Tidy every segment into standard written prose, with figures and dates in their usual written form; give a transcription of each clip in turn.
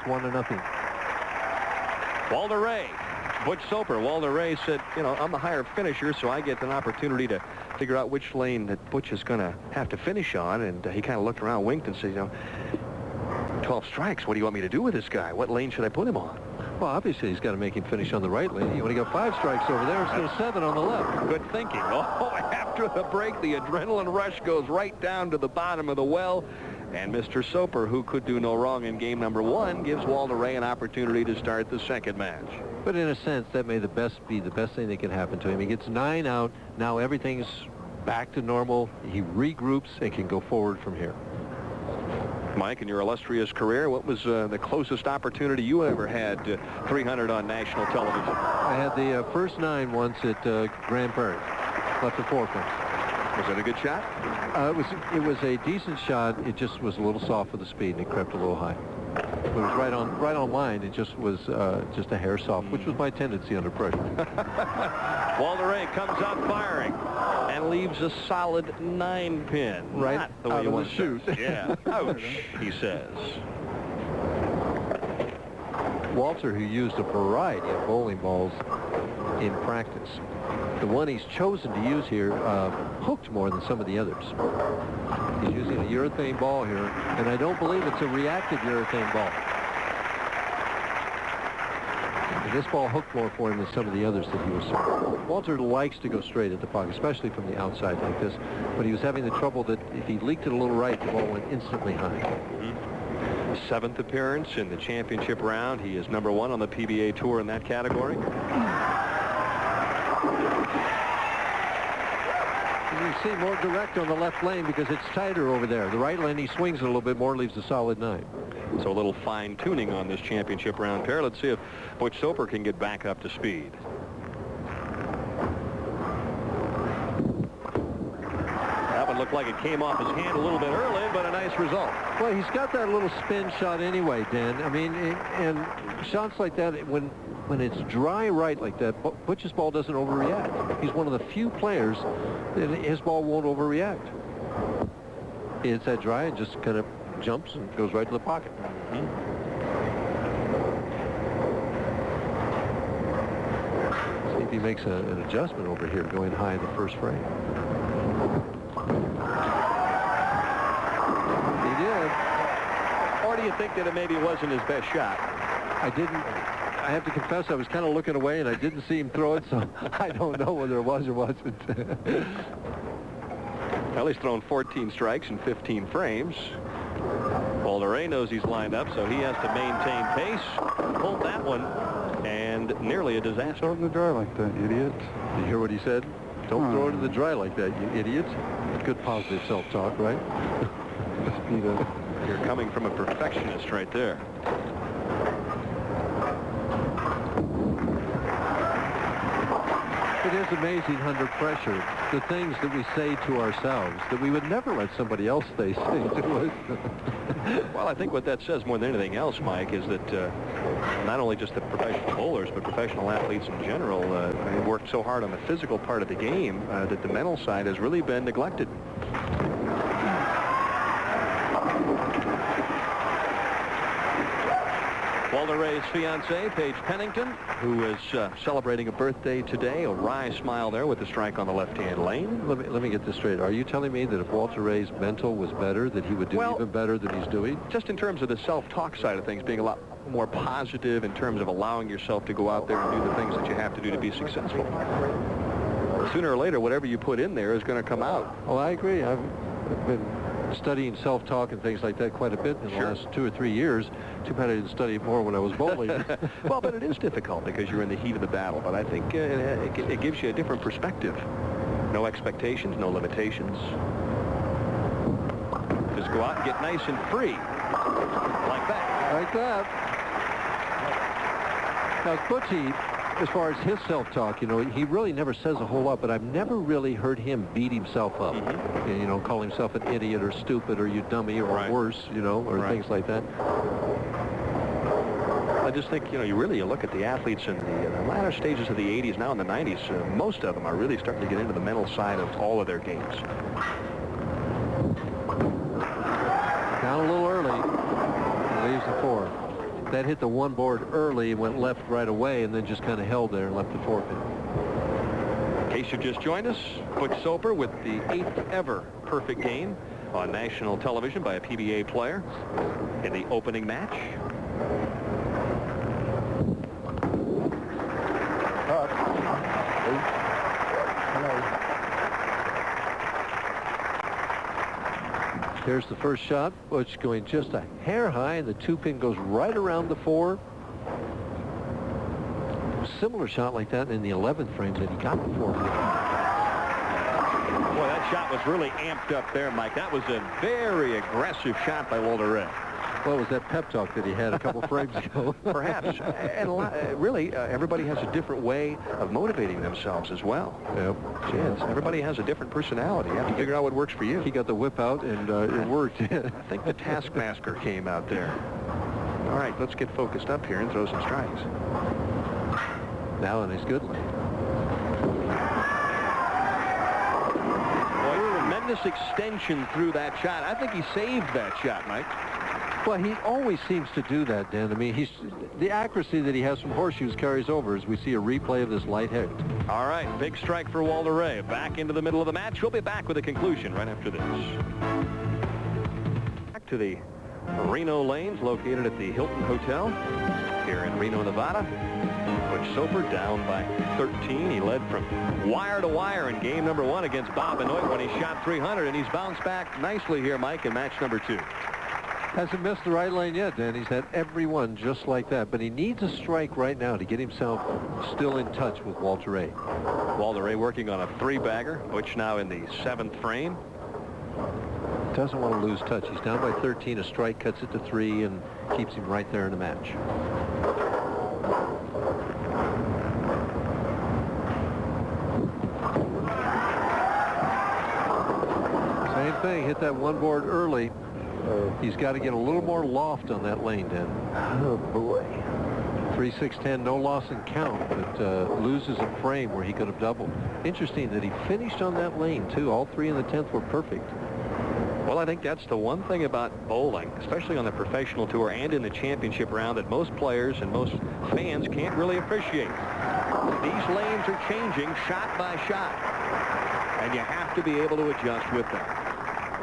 1-0. Walter Ray. Butch Soper. Walter Ray said, you know, I'm the higher finisher, so I get an opportunity to figure out which lane that Butch is going to have to finish on. And he kind of looked around, winked, and said, you know, 12 strikes. What do you want me to do with this guy? What lane should I put him on? Well, obviously, he's got to make him finish on the right lane. You only got 5 strikes over there instead of 7 on the left. Good thinking. Oh, after the break, the adrenaline rush goes right down to the bottom of the well. And Mr. Soper, who could do no wrong in game number 1, gives Walter Ray an opportunity to start the second match. But in a sense, that may be the best thing that can happen to him. He gets 9 out. Now everything's back to normal. He regroups and can go forward from here. Mike, in your illustrious career, what was the closest opportunity you ever had to 300 on national television? I had the first 9 once at Grand Prairie. Left the 4 pin. Was it a good shot? It was a decent shot. It just was a little soft for the speed, and it crept a little high. It was right on line. It just was just a hair soft, which was my tendency under pressure. Walter Ray comes out firing and leaves a solid 9 pin. Right Not the way you want to shoot. Yeah. Ouch, he says. Walter, who used a variety of bowling balls in practice, the one he's chosen to use here hooked more than some of the others. He's using a urethane ball here, and I don't believe it's a reactive urethane ball. And this ball hooked more for him than some of the others that he was serving. Walter likes to go straight at the puck, especially from the outside like this, but he was having the trouble that if he leaked it a little right, the ball went instantly high. 7th appearance in the championship round. He is #1 on the PBA Tour in that category. You see more direct on the left lane because it's tighter over there. The right lane, he swings it a little bit more, leaves a solid 9. So a little fine-tuning on this championship round pair. Let's see if Butch Soper can get back up to speed. That one looked like it came off his hand a little bit early, but a nice result. Well, he's got that little spin shot anyway, Dan. I mean, and shots like that, when it's dry right like that, Butch's ball doesn't overreact. He's one of the few players that his ball won't overreact. It's that dry and just kind of jumps and goes right to the pocket. See if he makes an adjustment over here going high in the first frame. He did. Or do you think that it maybe wasn't his best shot? I have to confess, I was kind of looking away and I didn't see him throw it, so I don't know whether it was or wasn't. Well, he's thrown 14 strikes in 15 frames. Walter Ray knows he's lined up, so he has to maintain pace. Pulled that one, and nearly a disaster. Throw it in the dry like that, you idiot. You hear what he said? Don't throw it in the dry like that, you idiot. Good positive self-talk, right? You're coming from a perfectionist right there. It is amazing under pressure, the things that we say to ourselves that we would never let somebody else say to us. Well, I think what that says more than anything else, Mike, is that not only just the professional bowlers, but professional athletes in general have worked so hard on the physical part of the game that the mental side has really been neglected. Walter Ray's fiancée, Paige Pennington, who is celebrating a birthday today. A wry smile there with the strike on the left-hand lane. Let me get this straight. Are you telling me that if Walter Ray's mental was better, that he would do even better than he's doing? Just in terms of the self-talk side of things, being a lot more positive in terms of allowing yourself to go out there and do the things that you have to do to be successful. Sooner or later, whatever you put in there is going to come out. Oh, I agree. I've been studying self-talk and things like that quite a bit in the last 2 or 3 years. Too bad I didn't study it more when I was bowling. Well, but it is difficult because you're in the heat of the battle. But I think it gives you a different perspective. No expectations, no limitations. Just go out and get nice and free. Like that. Like that. Now, Butchie, as far as his self-talk, you know, he really never says a whole lot, but I've never really heard him beat himself up. You know, call himself an idiot or stupid or you dummy or worse, you know, or things like that. I just think, you know, you look at the athletes in the latter stages of the 80s, now in the 90s, most of them are really starting to get into the mental side of all of their games. Down a little early. Leaves the 4. That hit the one board early, went left right away, and then just kind of held there and left the 4-pin. In case you've just joined us, Butch Soper with the 8th ever perfect game on national television by a PBA player in the opening match. There's the first shot. Butch going just a hair high, and the 2-pin goes right around the 4. Similar shot like that in the 11th frame that he got the 4-pin. Boy, that shot was really amped up there, Mike. That was a very aggressive shot by Walter Ray. Well, it was that pep talk that he had a couple frames ago. Perhaps. And really, everybody has a different way of motivating themselves as well. Yep. Yes, everybody has a different personality. You have to figure out what works for you. He got the whip out, and it worked. I think the taskmaster came out there. All right, let's get focused up here and throw some strikes. Now in his good lane. Boy, tremendous extension through that shot. I think he saved that shot, Mike. Well, he always seems to do that, Dan. I mean, the accuracy that he has from horseshoes carries over as we see a replay of this light hit. All right, big strike for Walter Ray. Back into the middle of the match. We'll be back with a conclusion right after this. Back to the Reno lanes located at the Hilton Hotel here in Reno, Nevada. Butch Soper down by 13. He led from wire to wire in game number 1 against Bob Benoit when he shot 300, and he's bounced back nicely here, Mike, in match number 2. Hasn't missed the right lane yet, Dan. He's had every one just like that. But he needs a strike right now to get himself still in touch with Walter Ray. Walter Ray working on a 3-bagger. Butch now in the 7th frame. Doesn't want to lose touch. He's down by 13. A strike cuts it to 3 and keeps him right there in the match. Same thing. Hit that one board early. He's got to get a little more loft on that lane, Dan. Oh, boy. 3-6-10, no loss in count, but loses a frame where he could have doubled. Interesting that he finished on that lane, too. All 3 in the 10th were perfect. Well, I think that's the one thing about bowling, especially on the professional tour and in the championship round, that most players and most fans can't really appreciate. These lanes are changing shot by shot, and you have to be able to adjust with them.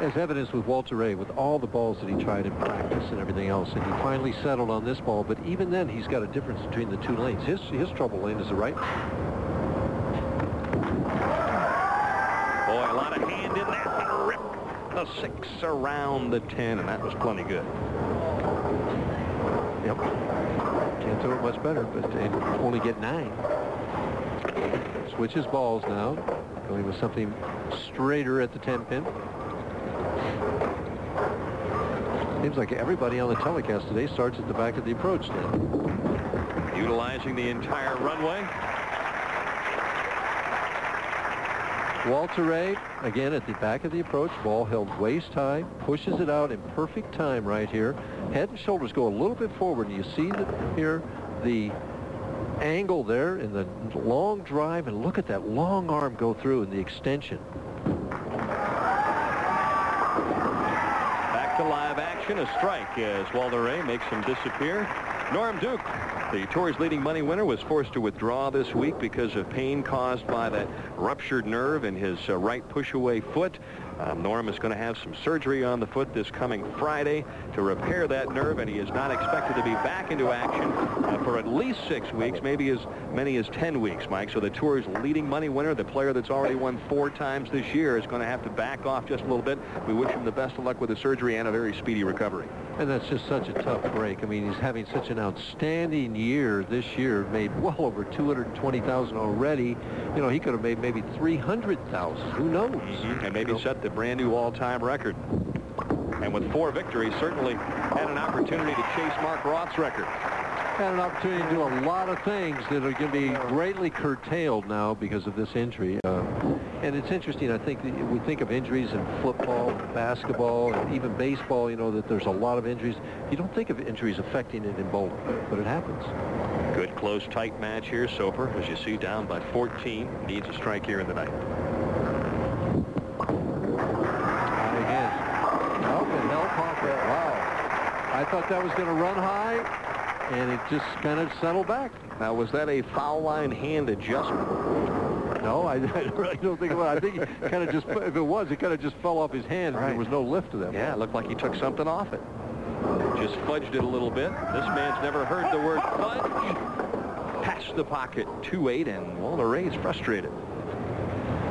As evidenced with Walter Ray, with all the balls that he tried in practice and everything else, and he finally settled on this ball, but even then he's got a difference between the 2 lanes. His trouble lane is the right. Boy, a lot of hand in that one. Rip the 6 around the 10, and that was plenty good. Yep. Can't throw it much better, but only get 9. Switches balls now, going with something straighter at the 10-pin. Seems like everybody on the telecast today starts at the back of the approach now. Utilizing the entire runway. Walter Ray, again at the back of the approach, ball held waist high, pushes it out in perfect time right here. Head and shoulders go a little bit forward, and you see here the angle there in the long drive, and look at that long arm go through in the extension. To live action, a strike as Walter Ray makes him disappear. Norm Duke, the tour's leading money winner, was forced to withdraw this week because of pain caused by that ruptured nerve in his right push-away foot. Norm is going to have some surgery on the foot this coming Friday to repair that nerve, and he is not expected to be back into action for at least 6 weeks, maybe as many as 10 weeks, Mike. So the tour's leading money winner, the player that's already won 4 times this year, is going to have to back off just a little bit. We wish him the best of luck with the surgery and a very speedy recovery. And that's just such a tough break. I mean, he's having such an outstanding year this year, made well over $220,000 already. You know, he could have made maybe $300,000. Who knows? And maybe set the brand new all-time record. And with 4 victories, certainly had an opportunity to chase Mark Roth's record. Had an opportunity to do a lot of things that are going to be greatly curtailed now because of this injury. And it's interesting, I think, we think of injuries in football, basketball, and even baseball, you know, that there's a lot of injuries. You don't think of injuries affecting it in bowling, but it happens. Good, close, tight match here. Soper, as you see, down by 14. Needs a strike here in the night. Again. Oh, and hell pocket. Wow. I thought that was going to run high. and it just kind of settled back. Now, was that a foul line hand adjustment? No, I really don't think it was. I think he kind of just, if it was, it kind of just fell off his hand. Right. There was no lift to that. Yeah, it looked like he took something off it. Just fudged it a little bit. This man's never heard the word fudge. Past the pocket, 2-8, and Walter Ray's frustrated.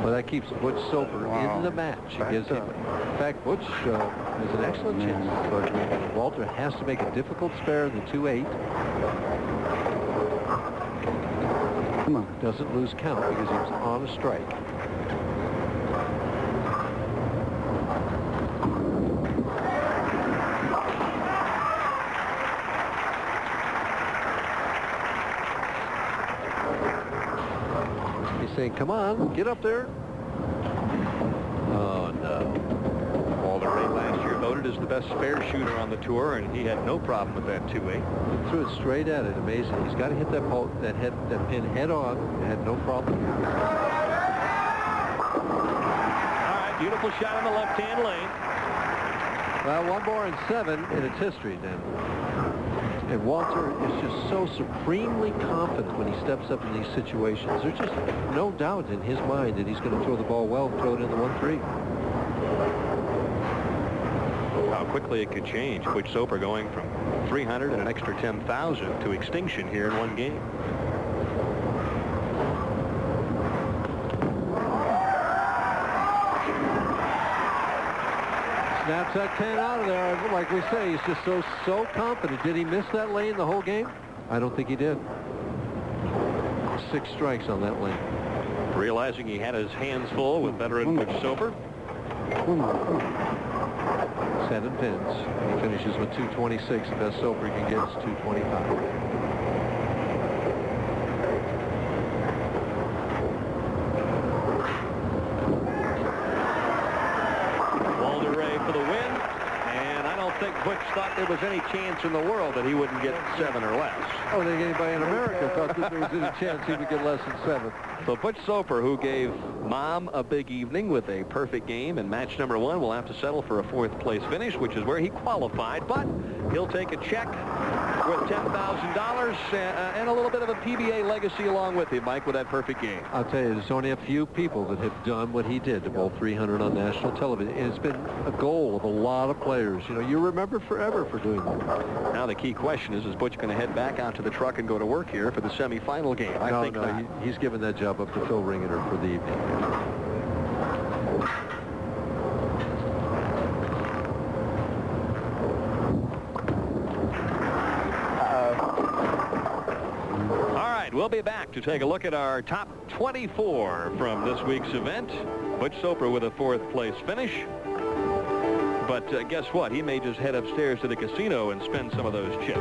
Well, that keeps Butch Soper in the match. It gives him, in fact, Butch has an excellent chance. But Walter has to make a difficult spare in the 2-8. Come on. Doesn't lose count because he was on a strike. He's saying, come on, get up there. Oh, no. Walter Ray last year voted as the best spare shooter on the tour, and he had no problem with that 2-8. Threw it straight at it. Amazing. He's got to hit that ball, that pin head on. Had no problem. All right, beautiful shot in the left-hand lane. Well, 1 more and 7, and it's history then. And Walter is just so supremely confident when he steps up in these situations. There's just no doubt in his mind that he's going to throw the ball well and throw it in the 1-3. How quickly it could change. Butch Soper going from 300 and an extra 10,000 to extinction here in one game. Snaps that 10 out of there. Like we say, he's just so confident. Did he miss that lane the whole game? I don't think he did. 6 strikes on that lane. Realizing he had his hands full with veteran Butch Soper. 7 pins. He finishes with 226. The best Soper he can get is 225. Butch thought there was any chance in the world that he wouldn't get 7 or less. I don't think anybody in America thought that there was any chance he would get less than 7. So Butch Soper, who gave Mom a big evening with a perfect game in match number 1, will have to settle for a 4th place finish, which is where he qualified. But he'll take a check worth $10,000 and a little bit of a PBA legacy along with him, Mike, with that perfect game. I'll tell you, there's only a few people that have done what he did to bowl 300 on national television. And it's been a goal of a lot of players. You know, you remember forever for doing that. Now the key question is Butch going to head back out to the truck and go to work here for the semifinal game? I think no, he's given that job up to Phil Ringeter for the evening. We'll be back to take a look at our top 24 from this week's event. Butch Soper with a 4th place finish. But guess what? He may just head upstairs to the casino and spend some of those chips.